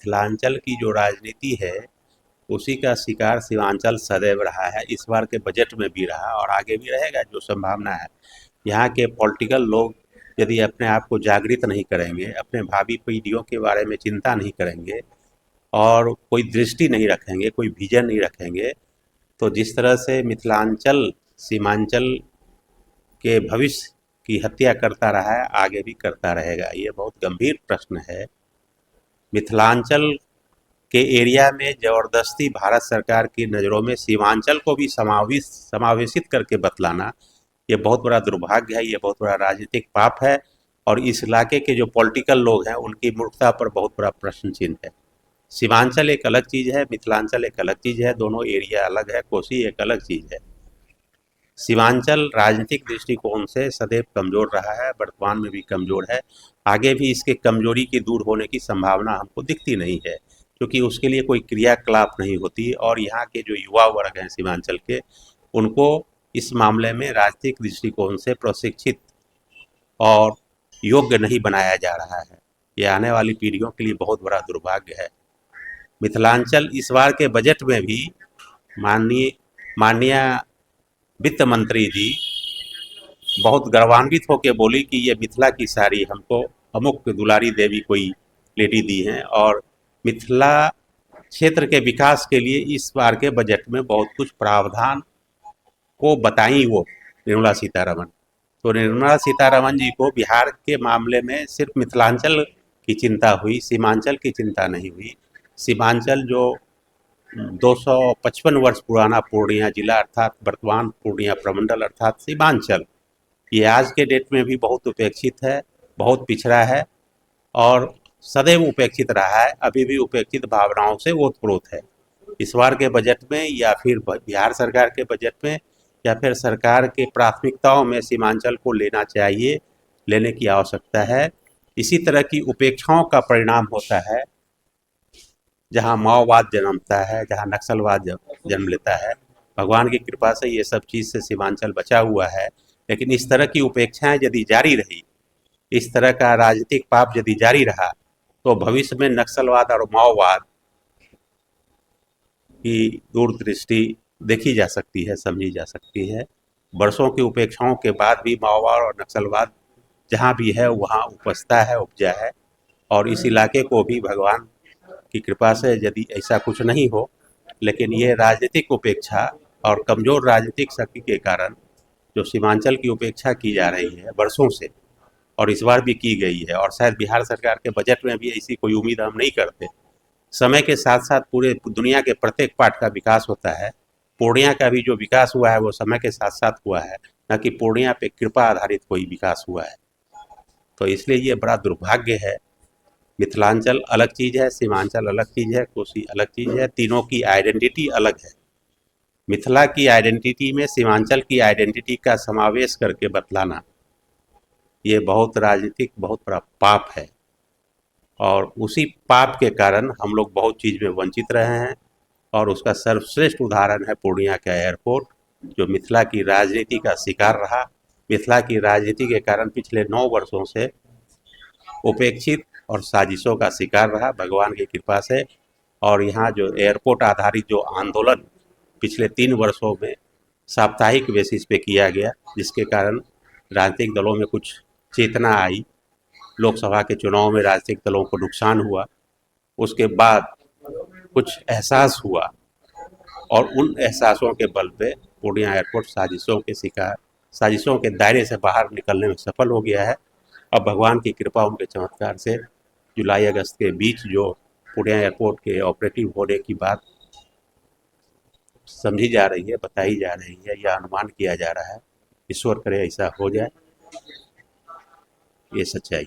मिथिलांचल की जो राजनीति है उसी का शिकार सीमांचल सदैव रहा है। इस बार के बजट में भी रहा और आगे भी रहेगा, जो संभावना है। यहाँ के पॉलिटिकल लोग यदि अपने आप को जागृत नहीं करेंगे, अपने भावी पीढ़ियों के बारे में चिंता नहीं करेंगे और कोई दृष्टि नहीं रखेंगे, कोई विजन नहीं रखेंगे, तो जिस तरह से मिथिलांचल सीमांचल के भविष्य की हत्या करता रहा है, आगे भी करता रहेगा। ये बहुत गंभीर प्रश्न है। मिथिलांचल के एरिया में ज़बरदस्ती भारत सरकार की नज़रों में सीमांचल को भी समावेशित करके बतलाना, ये बहुत बड़ा दुर्भाग्य है, ये बहुत बड़ा राजनीतिक पाप है। और इस इलाके के जो पॉलिटिकल लोग हैं उनकी मूर्खता पर बहुत बड़ा प्रश्न चिन्ह है। सीमांचल एक अलग चीज़ है, मिथिलांचल एक अलग चीज़ है, दोनों एरिया अलग है, कोसी एक अलग चीज़ है। सीमांचल राजनीतिक दृष्टिकोण से सदैव कमज़ोर रहा है, वर्तमान में भी कमज़ोर है, आगे भी इसके कमज़ोरी की दूर होने की संभावना हमको दिखती नहीं है, क्योंकि उसके लिए कोई क्रियाकलाप नहीं होती। और यहाँ के जो युवा वर्ग हैं सीमांचल के, उनको इस मामले में राजनीतिक दृष्टिकोण से प्रशिक्षित और योग्य नहीं बनाया जा रहा है। ये आने वाली पीढ़ियों के लिए बहुत बड़ा दुर्भाग्य है। मिथिलांचल इस बार के बजट में भी माननीय वित्त मंत्री जी बहुत गर्वान्वित होकर बोली कि ये मिथिला की साड़ी हमको अमुक दुलारी देवी कोई लेडी दी हैं, और मिथिला क्षेत्र के विकास के लिए इस बार के बजट में बहुत कुछ प्रावधान को बताई वो निर्मला सीतारमण। तो निर्मला सीतारमण जी को बिहार के मामले में सिर्फ मिथिलांचल की चिंता हुई, सीमांचल की चिंता नहीं हुई। सीमांचल जो 255 वर्ष पुराना पूर्णिया जिला अर्थात वर्तमान पूर्णिया प्रमंडल अर्थात सीमांचल, ये आज के डेट में भी बहुत उपेक्षित है, बहुत पिछड़ा है और सदैव उपेक्षित रहा है, अभी भी उपेक्षित भावनाओं से ओतप्रोत है। इस बार के बजट में या फिर बिहार सरकार के बजट में या फिर सरकार के प्राथमिकताओं में सीमांचल को लेना चाहिए, लेने की आवश्यकता है। इसी तरह की उपेक्षाओं का परिणाम होता है जहां माओवाद जन्मता है, जहां नक्सलवाद जन्म लेता है। भगवान की कृपा से ये सब चीज़ से सीमांचल बचा हुआ है, लेकिन इस तरह की उपेक्षाएं यदि जारी रही, इस तरह का राजनीतिक पाप यदि जारी रहा, तो भविष्य में नक्सलवाद और माओवाद की दूरदृष्टि देखी जा सकती है, समझी जा सकती है। वर्षों की उपेक्षाओं के बाद भी माओवाद और नक्सलवाद जहाँ भी है वहाँ उपजता है, उपजा है। और इस इलाके को भी भगवान की कृपा से यदि ऐसा कुछ नहीं हो, लेकिन ये राजनीतिक उपेक्षा और कमज़ोर राजनीतिक शक्ति के कारण जो सीमांचल की उपेक्षा की जा रही है वर्षों से, और इस बार भी की गई है, और शायद बिहार सरकार के बजट में भी ऐसी कोई उम्मीद हम नहीं करते। समय के साथ साथ पूरे दुनिया के प्रत्येक पार्ट का विकास होता है। पूर्णिया का भी जो विकास हुआ है वो समय के साथ साथ हुआ है, न कि पूर्णिया पे कृपा आधारित कोई विकास हुआ है। तो इसलिए ये बड़ा दुर्भाग्य है। मिथिलांचल अलग चीज़ है, सीमांचल अलग चीज़ है, कोसी अलग चीज़ है, तीनों की आइडेंटिटी अलग है। मिथिला की आइडेंटिटी में सीमांचल की आइडेंटिटी का समावेश करके बतलाना, ये बहुत राजनीतिक बहुत बड़ा पाप है। और उसी पाप के कारण हम लोग बहुत चीज़ में वंचित रहे हैं, और उसका सर्वश्रेष्ठ उदाहरण है पूर्णिया का एयरपोर्ट, जो मिथिला की राजनीति का शिकार रहा। मिथिला की राजनीति के कारण पिछले 9 वर्षों से उपेक्षित और साजिशों का शिकार रहा, भगवान की कृपा से। और यहाँ जो एयरपोर्ट आधारित जो आंदोलन पिछले 3 वर्षों में साप्ताहिक बेसिस पे किया गया, जिसके कारण राजनीतिक दलों में कुछ चेतना आई, लोकसभा के चुनाव में राजनीतिक दलों को नुकसान हुआ, उसके बाद कुछ एहसास हुआ, और उन एहसासों के बल पे पूर्णिया एयरपोर्ट साजिशों के दायरे से बाहर निकलने में सफल हो गया है। अब भगवान की कृपा उनके चमत्कार से जुलाई अगस्त के बीच जो पूर्णिया एयरपोर्ट के ऑपरेटिव होने की बात समझी जा रही है, बताई जा रही है, या अनुमान किया जा रहा है, ईश्वर करे ऐसा हो जाए, ये सच्चाई।